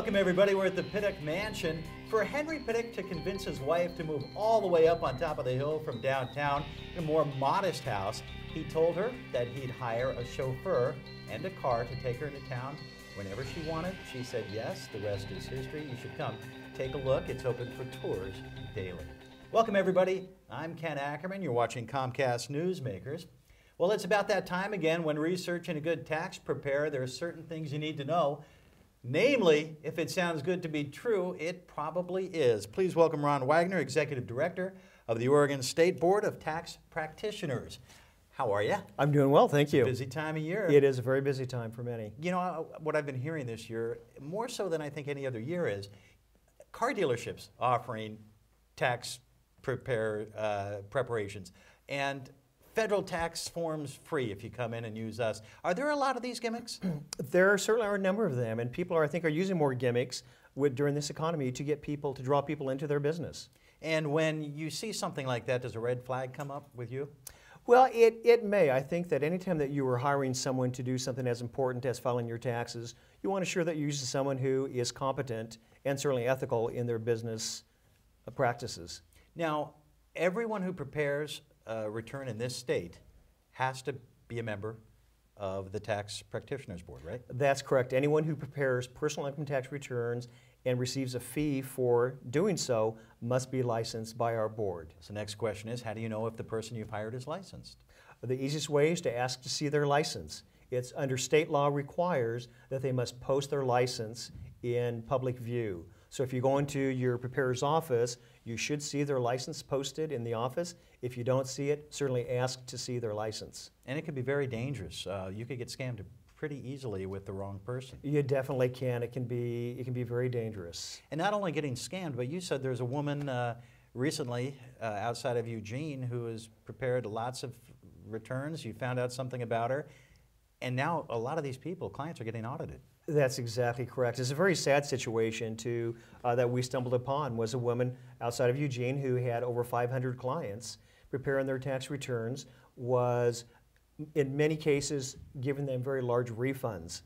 Welcome everybody, we're at the Pittock Mansion. For Henry Pittock to convince his wife to move all the way up on top of the hill from downtown in a more modest house, he told her that he'd hire a chauffeur and a car to take her into town whenever she wanted. She said yes, the rest is history. You should come take a look. It's open for tours daily. Welcome everybody, I'm Ken Ackerman. You're watching Comcast Newsmakers. Well, it's about that time again when researching a good tax preparer. There are certain things you need to know. Namely, if it sounds good to be true, it probably is. Please welcome Ron Wagner, Executive Director of the Oregon State Board of Tax Practitioners. How are you? I'm doing well, thank you. Busy time of year. It is a very busy time for many. You know, what I've been hearing this year, more so than I think any other year, is car dealerships offering tax preparations and federal tax forms free if you come in and use us. Are there a lot of these gimmicks? There certainly are a number of them, and people I think are using more gimmicks during this economy to get people, to draw people into their business. And when you see something like that, does a red flag come up with you? Well, it may. I think that anytime that you are hiring someone to do something as important as filing your taxes, you want to ensure that you're using someone who is competent and certainly ethical in their business practices. Now, everyone who prepares a return in this state has to be a member of the Tax Practitioners Board, right? That's correct. Anyone who prepares personal income tax returns and receives a fee for doing so must be licensed by our board. So the next question is, how do you know if the person you've hired is licensed? The easiest way is to ask to see their license. It's under state law requires that they must post their license in public view. So if you go into your preparer's office, you should see their license posted in the office. If you don't see it, certainly ask to see their license. And it can be very dangerous. You could get scammed pretty easily with the wrong person. You definitely can. It can be very dangerous. And not only getting scammed, but you said there's a woman recently outside of Eugene who has prepared lots of returns. You found out something about her. And now a lot of these people, clients, are getting audited. That's exactly correct. It's a very sad situation that we stumbled upon. Was a woman outside of Eugene who had over 500 clients preparing their tax returns, was in many cases giving them very large refunds.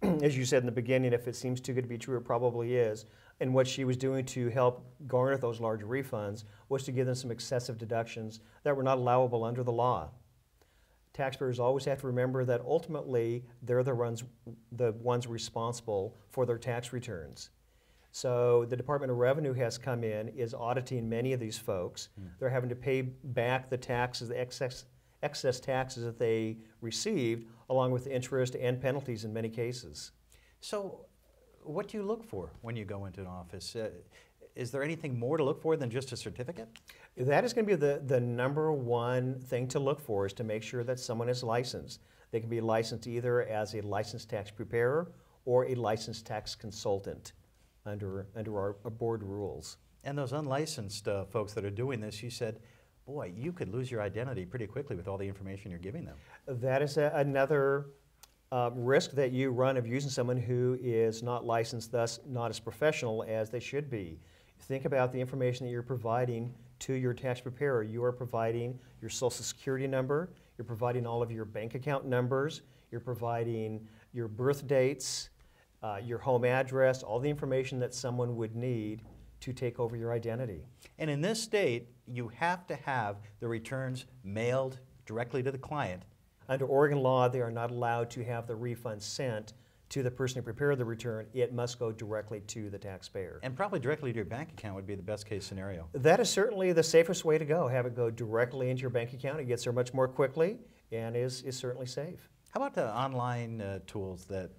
As you said in the beginning, if it seems too good to be true, it probably is. And what she was doing to help garner those large refunds was to give them some excessive deductions that were not allowable under the law. Taxpayers always have to remember that ultimately they're the ones responsible for their tax returns. So the Department of Revenue has come in, is auditing many of these folks. They're having to pay back the taxes, the excess taxes that they received, along with interest and penalties in many cases. So what do you look for when you go into an office? Is there anything more to look for than just a certificate? That is going to be the number one thing to look for, is to make sure that someone is licensed. They can be licensed either as a licensed tax preparer or a licensed tax consultant under our board rules. And those unlicensed folks that are doing this, you said, boy, you could lose your identity pretty quickly with all the information you're giving them. That is another risk that you run of using someone who is not licensed, thus not as professional as they should be. Think about the information that you're providing to your tax preparer. You are providing your Social Security number, you're providing all of your bank account numbers, you're providing your birth dates, your home address, all the information that someone would need to take over your identity. And in this state, you have to have the returns mailed directly to the client. Under Oregon law, they are not allowed to have the refund sent to the person who prepared the return. It must go directly to the taxpayer. And probably directly to your bank account would be the best case scenario. That is certainly the safest way to go. Have it go directly into your bank account. It gets there much more quickly and is certainly safe. How about the online tools that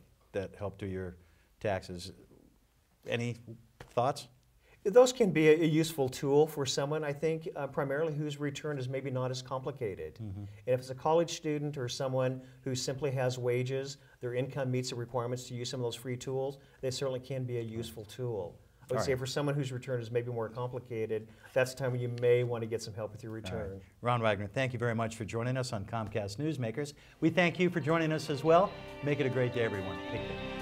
help do your taxes? Any thoughts? Those can be a useful tool for someone, I think, primarily whose return is maybe not as complicated. And if it's a college student or someone who simply has wages, their income meets the requirements to use some of those free tools, they certainly can be a useful tool. I would say for someone whose return is maybe more complicated, that's the time when you may want to get some help with your return. Right. Ron Wagner, thank you very much for joining us on Comcast Newsmakers. We thank you for joining us as well. Make it a great day, everyone. Take care.